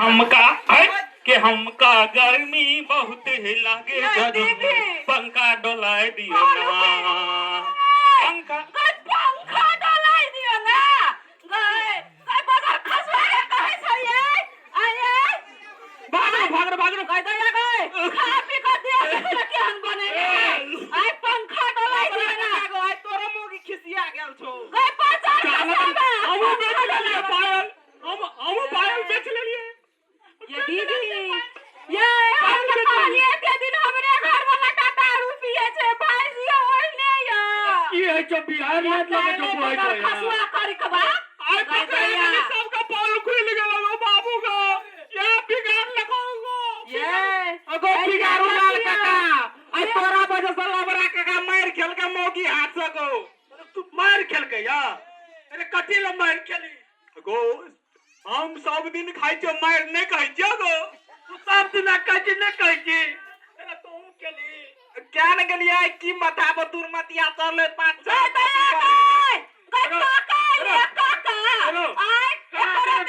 हमका है कि हमका गर्मी बहुत है लागे जरूर पंखा डोलाए दियो ना पंखा डोलाई दियो ना गए काय बाजार खसवा के कहे छै ये आये भागरो कह दे गए खा पी के दे केहन बने आय पंखा डोलाई दियो ना गो आय तोरो मोगी खिसिया गेल छौ गए बाजार हमू बेच लेलिए पायल हमू पायल बेच लेलिए ये दीदी ये हम तो कहलिए के दिन हमरे घर वाला टाटा रुपये छे भाई जी ओइने या की है जो बिहार में लगे जो होय छै खसवा करी के बा आय पकड़े सबका पाल खुल गेलो बाबू का या बिगाड़ लगाऊंगा ये अगो बिगाड़ू लाल काका आय तोरा वजह से लबरा काका मार खेल के मौगी हाथ से गो तू मार खेल के या अरे कथि ल मार खेली गो हम सब दिन खाइ छ मार नहीं कहै छ गो तू सब दिन कहै नहीं कहै छी अरे तू खेली क्या न गेलिए की माथा पर दूर मतिया चले 5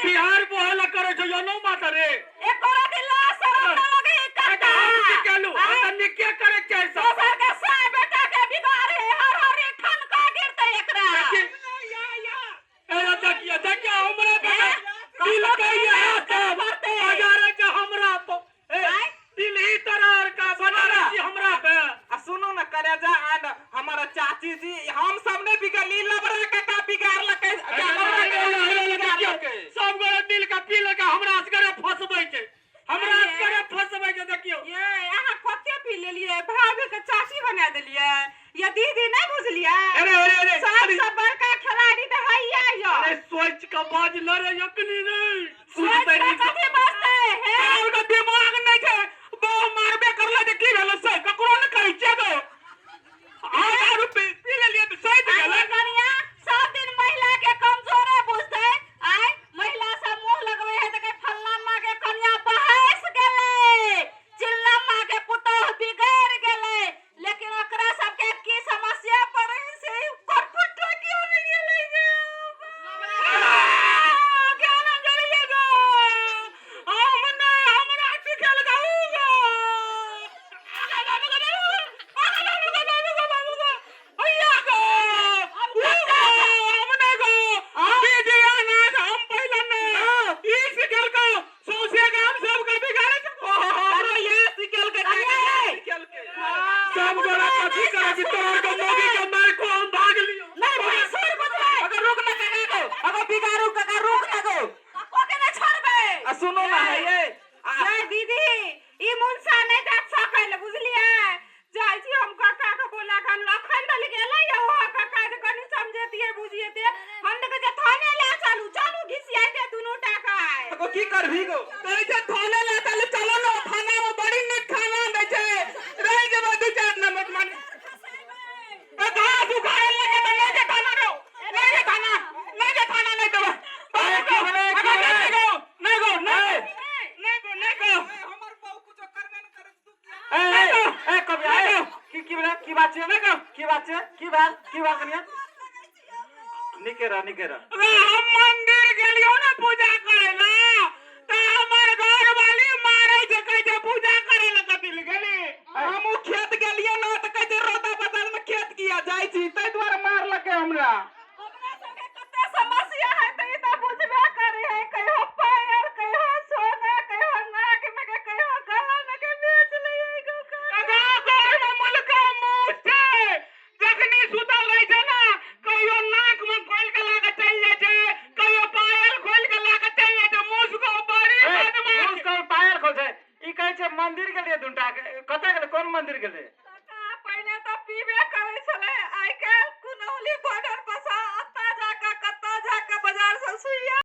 बिहार बोला करे छ यो नो माता रे एकरा दिला शरम न लगे काका केलु तने क्या करे छै दोसर के सा बेटा के बिगाड़े हर ठनका गिरते एकरा ए देखिए हमरा बेटा दिल कहिए तब बाजार के हमरा दिल ही तरह का बना रही हमरा पे सुनो ना कलेजा एंड हमारा चाची जी हम सब ने बिगली लबरा काका बिगाड़ लके सब गोरे दिल का पी लके हमरा असगरे फसबै छै हमरा असगरे फसबै छै देखियो ये अहाँ कते पी लेलिए भाभी के चाची बना देलिए ये दीदी नहीं बुझलिए अरे सब बड़का खिलाड़ी तो हैया यो अरे सोच के बाज न रे यकनी नहीं सोच के कथि बसते है और दिमाग नहीं छै बो मारबे करला जे की भेल से ककरो न कहै छै गो आधा रुपए पी लेलिए तो सही गेल कनिया सब दिन महिला के कमजोरे बुझते आय महिला सब मुंह लगवे है त के फल्ला मां के कन्या बहस गेले चिल्ला मां के पुतोह बिगड़ गेले लेकिन ओकरा सब के की समस्या पड़े से करफुट क्यों नहीं गेले क्या ना करिए गो हमने हमरा सिखल गाऊंगा सब बड़ा कथी करे कि तोर को मोगी के मार को हम भाग लियो नहीं भाई सर बदले अगर रुक ना काका को अगर बिगाड़ू काका रुक ना को ओके ना छोड़बे सुनो ना है ये दीदी ई मुनसा नहीं देख सकल बुझलिए जाई छी हम काका के बोला खन लखन डल गेलै या ओ काका के कनी समझेतिए बुझिएते हम के जे थाने ले चलू घिसिया दे दुनु टाका को की करभी गो कहै छै थाने ले चलो ना थाना में बड़ी निक खाना दै छै रह जेबो दू चार नंबर मान ए घास उखाड़ लगे तो नहीं जे थाना रो नहीं जे थाना नहीं देबो नहीं गो हमर बहू कुछ करबे न करे ए कभी आए की बात छै नहीं गो की बात कनिया निकेरा हम मंदिर गेलियो ना पूजा करे ला त हमर घर वाली मारे छै कहै छै पूजा करे ला कथिल गेली हम खेत गेलियो ना त कहै छै रोदा बाजार में खेत किया जाई छी तै द्वारा मार लके हमरा सबके कते समस्या है त ई त बुझबे करे है कहियो पायर कहियो सोना कहियो नाक में के कहियो गला में के बेच लई गो अगा घर में मुलका मुछ छै जखनी सुतल रहै छै ना कहियो नाक में खोल के लाके चल जाय छै कहियो पायल खोल के लाके चल जाय छै मुछ को बड़ी मुछ को पायल खोल छै ई कहै छै मंदिर के लिए दुंटा कतै गेलै कोन मंदिर गेलै